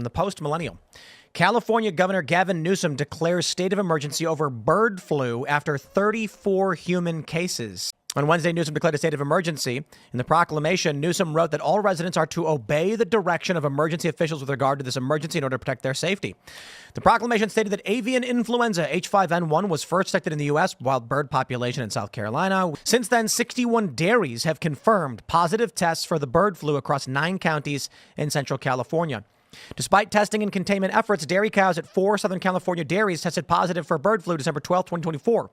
The post-millennial. California Governor Gavin Newsom declares state of emergency over bird flu after 34 human cases. On Wednesday, Newsom declared a state of emergency. In the proclamation, Newsom wrote that all residents are to obey the direction of emergency officials with regard to this emergency in order to protect their safety. The proclamation stated that avian influenza H5N1 was first detected in the U.S. wild bird population in South Carolina. Since then, 61 dairies have confirmed positive tests for the bird flu across 9 counties in Central California. Despite testing and containment efforts, dairy cows at 4 Southern California dairies tested positive for bird flu December 12, 2024,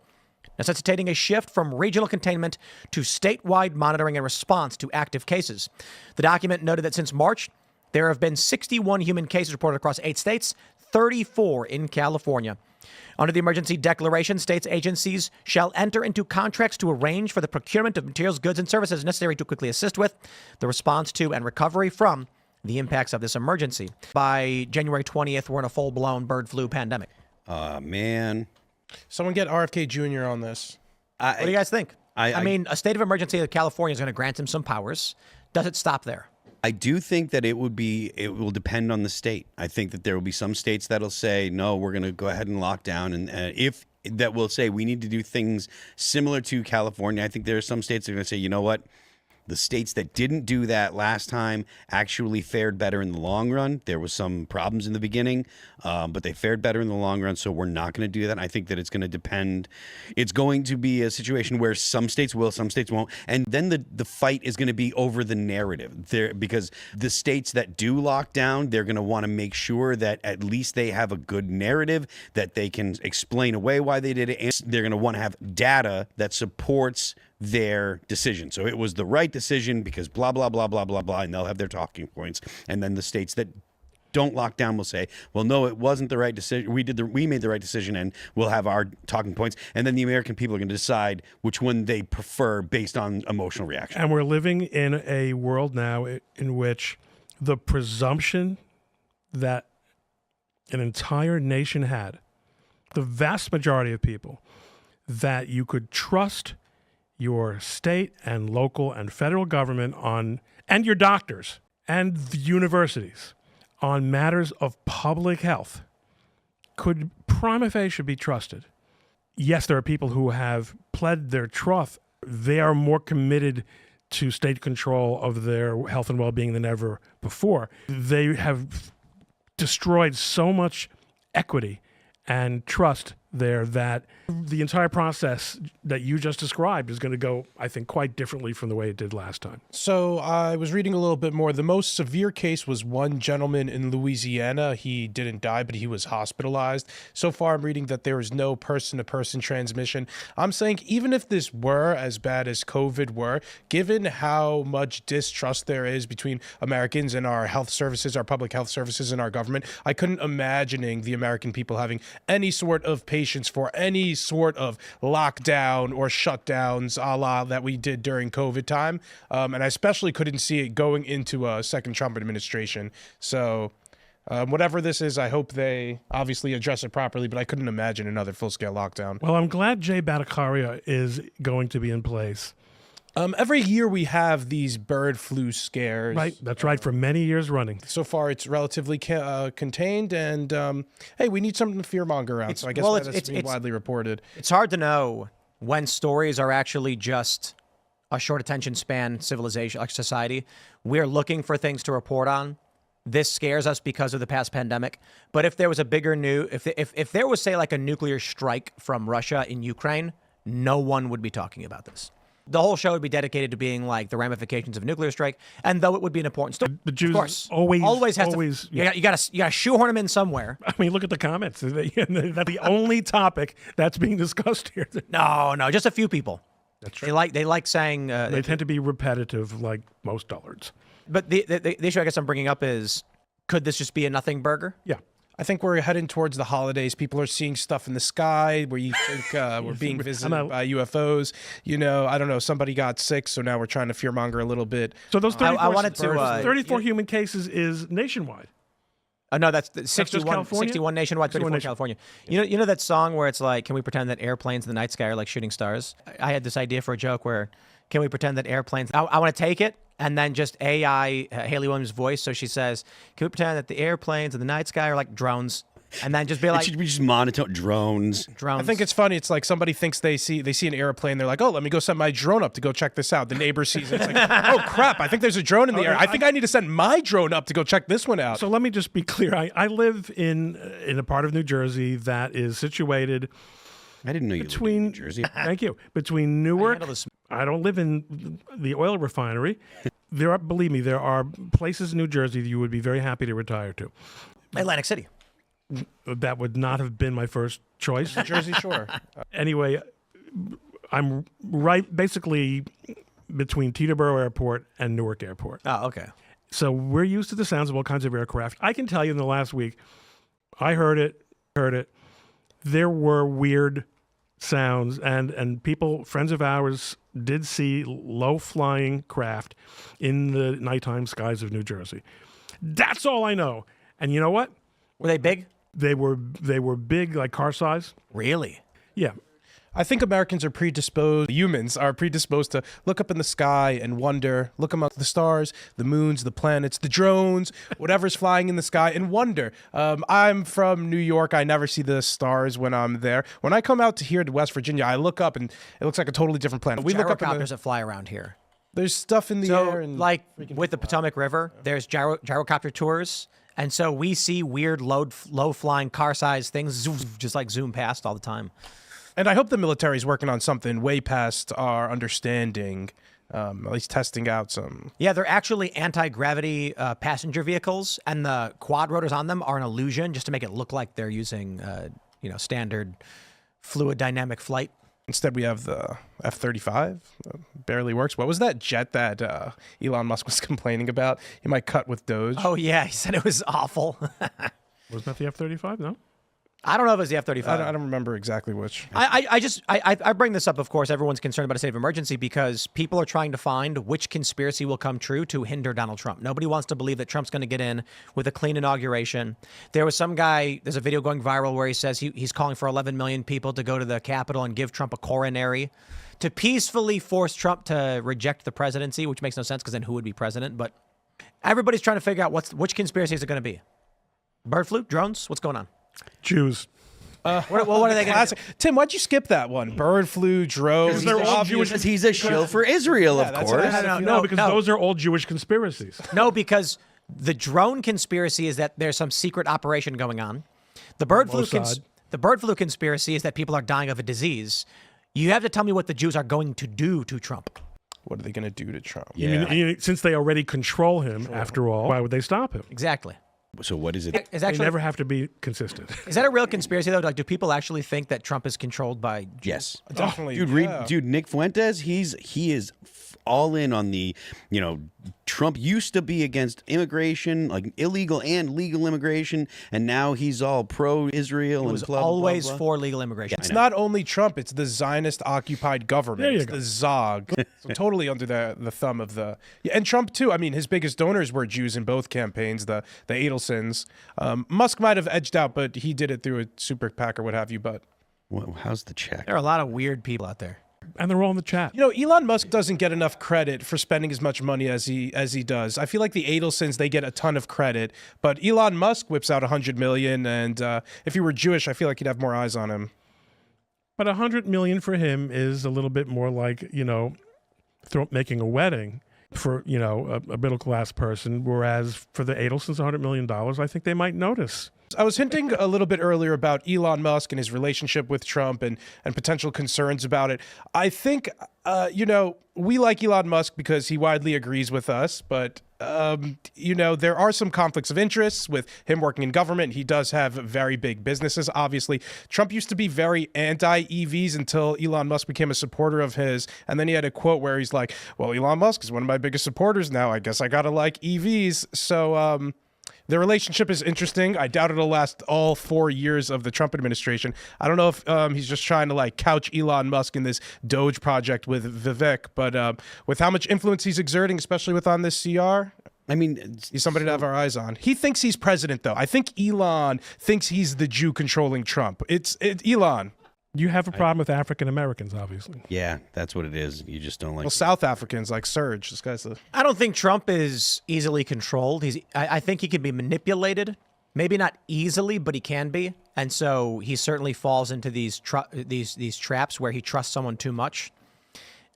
necessitating a shift from regional containment to statewide monitoring in response to active cases. The document noted that since March, there have been 61 human cases reported across 8 states, 34 in California. Under the emergency declaration, states' agencies shall enter into contracts to arrange for the procurement of materials, goods, and services necessary to quickly assist with the response to and recovery from the impacts of this emergency. By January 20th, we're in a full-blown bird flu pandemic. Man. Someone get RFK Jr. on this. What do you guys think? I mean, a state of emergency in California is going to grant him some powers. Does it stop there? I do think that it will depend on the state. I think that there will be some states that'll say, no, we're going to go ahead and lock down. And if that will say we need to do things similar to California, I think there are some states that are going to say, you know what? The states that didn't do that last time actually fared better in the long run. There was some problems in the beginning, but they fared better in the long run, so we're not going to do that. I think that it's going to depend. It's going to be a situation where some states will, some states won't, and then the fight is going to be over the narrative. Because the states that do lock down, they're going to want to make sure that at least they have a good narrative, that they can explain away why they did it, and they're going to want to have data that supports their decision. So it was the right decision because blah, blah, blah, blah, blah, blah, and they'll have their talking points. And then the states that don't lock down will say, well, no, it wasn't the right decision. We made the right decision, and we'll have our talking points. And then the American people are going to decide which one they prefer based on emotional reaction. And we're living in a world now in which the presumption that an entire nation had, the vast majority of people, that you could trust your state and local and federal government on, and your doctors and the universities on matters of public health could prima facie be trusted. Yes, there are people who have pled their trust. They are more committed to state control of their health and well-being than ever before. They have destroyed so much equity and trust there that the entire process that you just described is going to go, I think, quite differently from the way it did last time. So I was reading a little bit more. The most severe case was one gentleman in Louisiana. He didn't die, but he was hospitalized. So far, I'm reading that there is no person-to-person transmission. I'm saying even if this were as bad as COVID were, given how much distrust there is between Americans and our health services, our public health services, and our government, I couldn't imagining the American people having any sort of patience for any sort of lockdown or shutdowns a la that we did during COVID time. And I especially couldn't see it going into a second Trump administration. So whatever this is, I hope they obviously address it properly, but I couldn't imagine another full-scale lockdown. Well, I'm glad Jay Bhattacharya is going to be in place. Every year we have these bird flu scares. Right, that's right, for many years running. So far, it's relatively contained, and hey, we need something to fearmonger around. So I guess that's being widely reported. It's hard to know when stories are actually just a short attention span civilization, like society. We're looking for things to report on. This scares us because of the past pandemic. But if there was a bigger if there was, say, like a nuclear strike from Russia in Ukraine, no one would be talking about this. The whole show would be dedicated to being like the ramifications of a nuclear strike, and though it would be an important story, the Jews of course, always has to. Yeah. You got to shoehorn them in somewhere. I mean, look at the comments. That's the only topic that's being discussed here. No, just a few people. That's true. They like saying they tend to be repetitive, like most dullards. But the issue I guess I'm bringing up is, could this just be a nothing burger? Yeah. I think we're heading towards the holidays. People are seeing stuff in the sky where you think we're being visited by UFOs. You know, I don't know. Somebody got sick, so now we're trying to fearmonger a little bit. So those 34 yeah. human cases is nationwide. No, that's 61 nationwide, 34 in California. You know that song where it's like, can we pretend that airplanes in the night sky are like shooting stars? I had this idea for a joke where, can we pretend that airplanes? I want to take it and then just AI Haley Williams' voice. So she says, can we pretend that the airplanes in the night sky are like drones? And then just be It like, should be just monotone drones. drones. I think it's funny. It's like somebody thinks they see an airplane. They're like, oh, let me go send my drone up to go check this out. The neighbor sees it. It's like, oh, crap. I think there's a drone in the air. I think I need to send my drone up to go check this one out. So let me just be clear. I live in a part of New Jersey that is situated I didn't know you lived in between New Jersey. Thank you. Between Newark. handle this. I don't live in the oil refinery. Believe me, there are places in New Jersey that you would be very happy to retire to. Atlantic City. That would not have been my first choice. Jersey Shore. Anyway, I'm right basically between Teterboro Airport and Newark Airport. Oh, okay. So we're used to the sounds of all kinds of aircraft. I can tell you in the last week, I heard it. There were weird sounds, and people, friends of ours, did see low-flying craft in the nighttime skies of New Jersey. That's all I know. And you know what? Were they big? They were big, like car size. Really? Yeah. I think Americans are predisposed, humans are predisposed to look up in the sky and wonder, look among the stars, the moons, the planets, the drones, whatever's flying in the sky, and wonder. I'm from New York. I never see the stars when I'm there. When I come out to here to West Virginia, I look up and it looks like a totally different planet. We look up in Gyrocopters that fly around here. there's stuff in the So, air. And like with the Potomac River, there's gyrocopter tours. And so we see weird low-flying car-sized things just like zoom past all the time. And I hope the military is working on something way past our understanding, at least testing out some. Yeah, they're actually anti-gravity passenger vehicles, and the quad rotors on them are an illusion just to make it look like they're using, standard fluid dynamic flight. Instead, we have the F-35. Barely works. What was that jet that Elon Musk was complaining about? He might cut with Doge. Oh, yeah, he said it was awful. Wasn't that the F-35? No? I don't know if it was the F-35. I don't remember exactly which. I bring this up, of course, everyone's concerned about a state of emergency because people are trying to find which conspiracy will come true to hinder Donald Trump. Nobody wants to believe that Trump's going to get in with a clean inauguration. There was some guy, there's a video going viral where he says he's calling for 11 million people to go to the Capitol and give Trump a coronary to peacefully force Trump to reject the presidency, which makes no sense because then who would be president? But everybody's trying to figure out which conspiracy is it going to be. Bird flu? Drones? What's going on? Jews. What are they going to do? Tim, why'd you skip that one? Bird flu, drones. They're all Jewish. Because he's a shill for Israel, of that's what course. I had. No, because those are all Jewish conspiracies. No, because the drone conspiracy is that there's some secret operation going on. The bird flu conspiracy is that people are dying of a disease. You have to tell me what the Jews are going to do to Trump. What are they going to do to Trump? Yeah. You mean, since they already control him, after all, why would they stop him? Exactly. So what is it? Is They actually never have to be consistent. is that a real conspiracy though? Like, do people actually think that Trump is controlled by Jews? Yes. Definitely. Dude, Nick Fuentes, he is all in on the, Trump used to be against immigration, like illegal and legal immigration, and now he's all pro-Israel He and was blah, blah, always blah, blah. for legal immigration. It's not only Trump, it's the Zionist-occupied government. There you It's go. the Zog. So totally under the thumb of the... Yeah, and Trump, too. I mean, his biggest donors were Jews in both campaigns, the Adelsons. Musk might have edged out, but he did it through a super PAC or what have you. But How's the check? There are a lot of weird people out there. And they're all in the chat. Elon Musk doesn't get enough credit for spending as much money as he does. I feel like the Adelsons, they get a ton of credit, but Elon Musk whips out $100 million, and if he were Jewish, I feel like he'd have more eyes on him. But $100 million for him is a little bit more like, making a wedding for, a middle-class person, whereas for the Adelsons, $100 million, I think they might notice. I was hinting a little bit earlier about Elon Musk and his relationship with Trump and potential concerns about it. I think, we like Elon Musk because he widely agrees with us, but, there are some conflicts of interest with him working in government. He does have very big businesses, obviously. Trump used to be very anti-EVs until Elon Musk became a supporter of his. And then he had a quote where he's like, well, Elon Musk is one of my biggest supporters now. I guess I got to like EVs. So, the relationship is interesting. I doubt it'll last all 4 years of the Trump administration. I don't know if he's just trying to couch Elon Musk in this Doge project with Vivek, but with how much influence he's exerting, especially with on this CR, I mean, he's somebody to have our eyes on. He thinks he's president, though. I think Elon thinks he's the Jew controlling Trump. It's Elon. You have a problem with African Americans, obviously. Yeah, that's what it is. You just don't like. Well, South Africans like Serge. This guy's the. I don't think Trump is easily controlled. I think he can be manipulated. Maybe not easily, but he can be. And so he certainly falls into these traps where he trusts someone too much.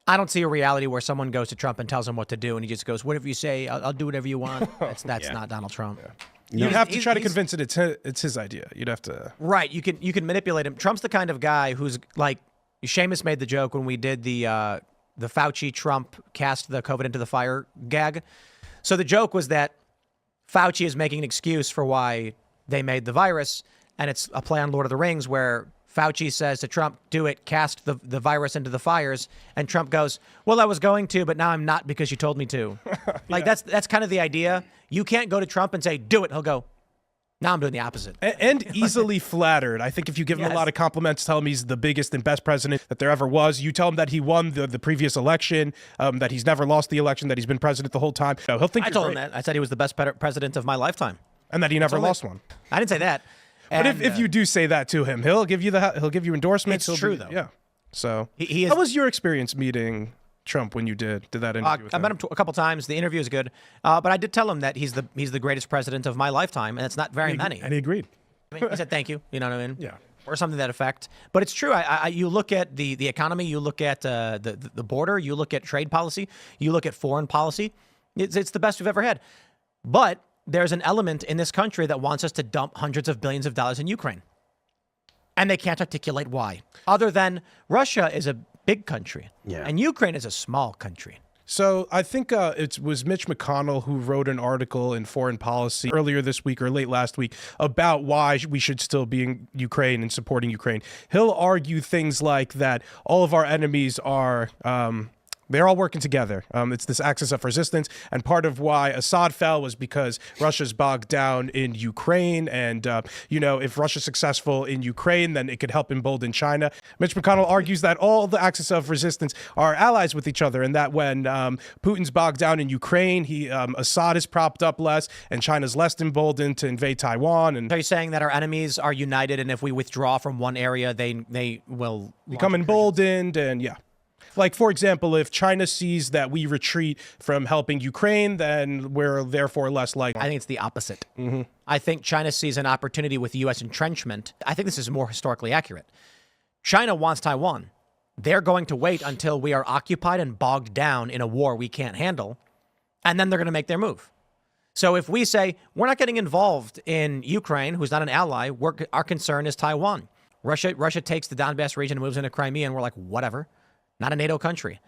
I don't see a reality where someone goes to Trump and tells him what to do, and he just goes, "Whatever you say, I'll do whatever you want." That's not Donald Trump. Yeah. You'd have to try to convince it it's his idea. You'd have to. Right. You can manipulate him. Trump's the kind of guy who's like, Seamus made the joke when we did the Fauci Trump cast the COVID into the fire gag. So the joke was that Fauci is making an excuse for why they made the virus, and it's a play on Lord of the Rings where Fauci says to Trump, "Do it, cast the virus into the fires," and Trump goes, "Well, I was going to, but now I'm not because you told me to." Like that's kind of the idea. You can't go to Trump and say, "Do it." He'll go, "Now I'm doing the opposite." And easily flattered. I think if you give him a lot of compliments, tell him he's the biggest and best president that there ever was. You tell him that he won the previous election, that he's never lost the election, that he's been president the whole time. He'll think I told him that. I said he was the best president of my lifetime, and that he never lost one. I didn't say that. But if you do say that to him, he'll give you endorsements. It's true though. Yeah. So he is. How was your experience meeting Trump when you did that interview with him? I met him a couple times. The interview is good, but I did tell him that he's the greatest president of my lifetime, and it's not very many. And he agreed. I mean, he said thank you. You know what I mean? Yeah. Or something to that effect. But it's true. You look at the economy, you look at the border, you look at trade policy, you look at foreign policy. It's the best we've ever had. But there's an element in this country that wants us to dump hundreds of billions of dollars in Ukraine. And they can't articulate why. Other than Russia is a big country. Yeah. And Ukraine is a small country. So I think it was Mitch McConnell who wrote an article in Foreign Policy earlier this week or late last week about why we should still be in Ukraine and supporting Ukraine. He'll argue things like that all of our enemies are... they're all working together. It's this axis of resistance. And part of why Assad fell was because Russia's bogged down in Ukraine. And, if Russia's successful in Ukraine, then it could help embolden China. Mitch McConnell argues that all the axis of resistance are allies with each other, and that when Putin's bogged down in Ukraine, Assad is propped up less, and China's less emboldened to invade Taiwan. And Are you saying that our enemies are united, and if we withdraw from one area, they will become emboldened? And yeah. Like, for example, if China sees that we retreat from helping Ukraine, then we're therefore less likely. I think it's the opposite. Mm-hmm. I think China sees an opportunity with U.S. entrenchment. I think this is more historically accurate. China wants Taiwan. They're going to wait until we are occupied and bogged down in a war we can't handle, and then they're going to make their move. So if we say, we're not getting involved in Ukraine, who's not an ally, our concern is Taiwan. Russia takes the Donbass region and moves into Crimea, and we're like, whatever. Not a NATO country.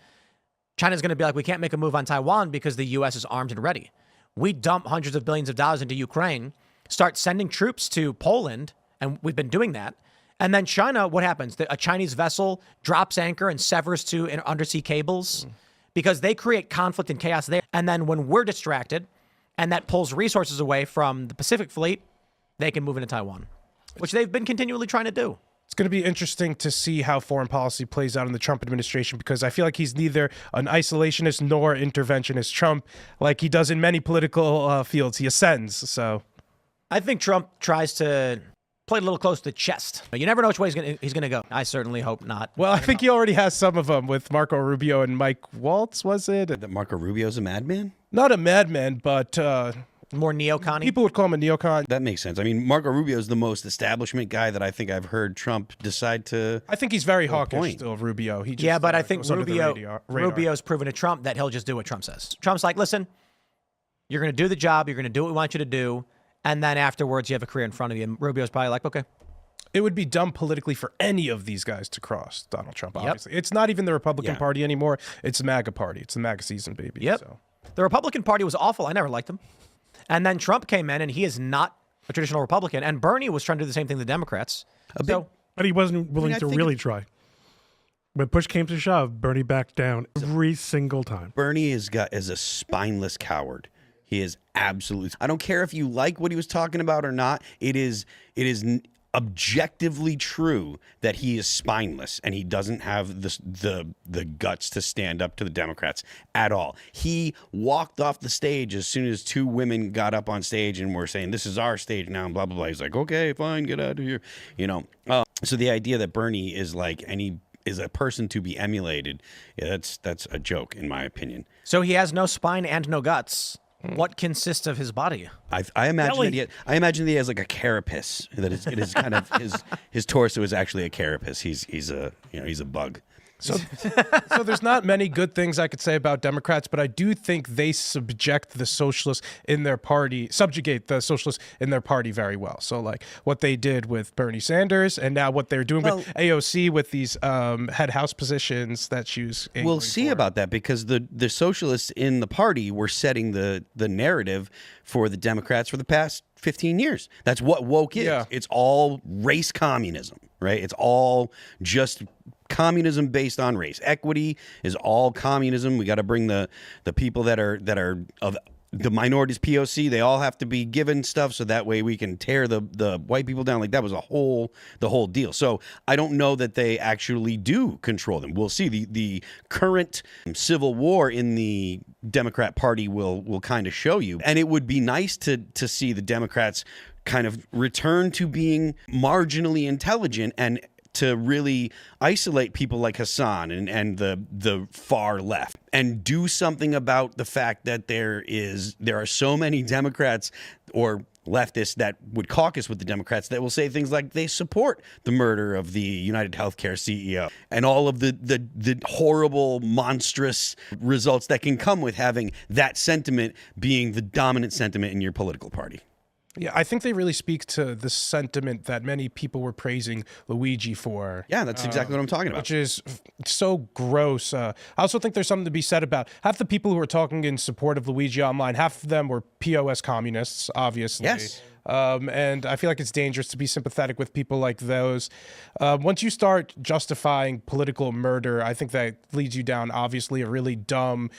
China's going to be like, we can't make a move on Taiwan because the U.S. is armed and ready. We dump hundreds of billions of dollars into Ukraine, start sending troops to Poland, and we've been doing that. And then China, what happens? A Chinese vessel drops anchor and severs two undersea cables because they create conflict and chaos there. And then when we're distracted and that pulls resources away from the Pacific Fleet, they can move into Taiwan, which they've been continually trying to do. It's going to be interesting to see how foreign policy plays out in the Trump administration, because I feel like he's neither an isolationist nor interventionist. Trump, like he does in many political fields, he ascends. So I think Trump tries to play a little close to the chest. You never know which way he's going to go. I certainly hope not. Well, I think he already has some of them with Marco Rubio and Mike Waltz, was it? That Marco Rubio's a madman? Not a madman, but... more neocon. People would call him a neocon. That makes sense. I mean, Marco Rubio is the most establishment guy that I think I've heard Trump decide to. I think he's very hawkish still, Rubio. He just, but I think goes under the radar. Rubio's proven to Trump that he'll just do what Trump says. Trump's like, listen, you're going to do the job. You're going to do what we want you to do. And then afterwards, you have a career in front of you. And Rubio's probably like, okay. It would be dumb politically for any of these guys to cross Donald Trump, obviously. It's not even the Republican Party anymore. It's the MAGA Party. It's the MAGA season, baby. Yep. So. The Republican Party was awful. I never liked them. And then Trump came in, and he is not a traditional Republican. And Bernie was trying to do the same thing to the Democrats. But he wasn't willing to really try. When push came to shove, Bernie backed down every single time. Bernie is a spineless coward. He is absolutely. I don't care if you like what he was talking about or not. It is objectively true that he is spineless and he doesn't have the guts to stand up to the Democrats at all. He walked off the stage as soon as two women got up on stage and were saying, "This is our stage now," and blah blah blah. He's like, "Okay, fine, get out of here," So the idea that Bernie is like is a person to be emulated, yeah, that's a joke in my opinion. So he has no spine and no guts. What consists of his body? I imagine I imagine that he has like a carapace. That it is kind of his torso is actually a carapace. He's a bug. So there's not many good things I could say about Democrats, but I do think they subjugate the socialists in their party very well. So like what they did with Bernie Sanders, and now what they're doing with AOC with these head House positions that she was. We'll see about that, because the socialists in the party were setting the narrative for the Democrats for the past 15 years. That's what woke is. Yeah. It's all race communism, right? It's all just communism based on race. Equity is all communism. We got to bring the people that are of the minorities POC. They all have to be given stuff, so that way we can tear the white people down. Like that was the whole deal. So I don't know that they actually do control them. We'll see. The current civil war in the Democrat Party will kind of show you, and it would be nice to see the Democrats kind of return to being marginally intelligent and to really isolate people like Hassan and the far left, and do something about the fact that there are so many Democrats or leftists that would caucus with the Democrats that will say things like they support the murder of the United Healthcare CEO and all of the horrible, monstrous results that can come with having that sentiment being the dominant sentiment in your political party. Yeah, I think they really speak to the sentiment that many people were praising Luigi for. Yeah, that's exactly what I'm talking about. Which is so gross. I also think there's something to be said about half the people who are talking in support of Luigi online, half of them were POS communists, obviously. Yes. And I feel like it's dangerous to be sympathetic with people like those. Once you start justifying political murder, I think that leads you down, obviously, a really dumb,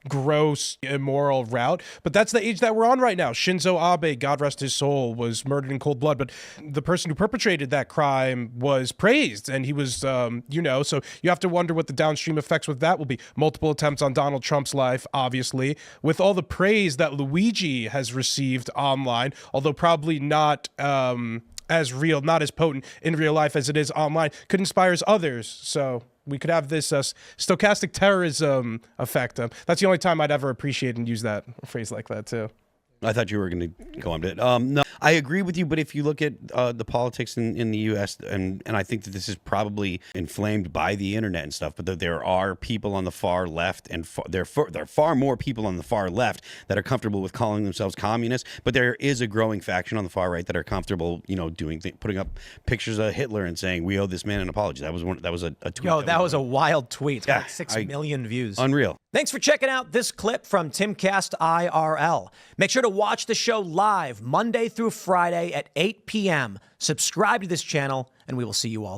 gross, immoral route. But that's the age that we're on right now. Shinzo Abe, God rest his soul, was murdered in cold blood. But the person who perpetrated that crime was praised. And he was, so you have to wonder what the downstream effects with that will be. Multiple attempts on Donald Trump's life, obviously, with all the praise that Luigi has received online, although probably not as real, not as potent in real life as it is online, could inspire others. So we could have this stochastic terrorism effect. That's the only time I'd ever appreciate and use that phrase like that too. I thought you were going to go on to it. No, I agree with you, but if you look at the politics in the U.S., and I think that this is probably inflamed by the internet and stuff, but that there are people on the far left, and there are far more people on the far left that are comfortable with calling themselves communists, but there is a growing faction on the far right that are comfortable, putting up pictures of Hitler and saying, "We owe this man an apology." That was a tweet. Yo, that was a wild tweet. Yeah, Like 6 million views. Unreal. Thanks for checking out this clip from Timcast IRL. Make sure to watch the show live Monday through Friday at 8 p.m. Subscribe to this channel, and we will see you all there.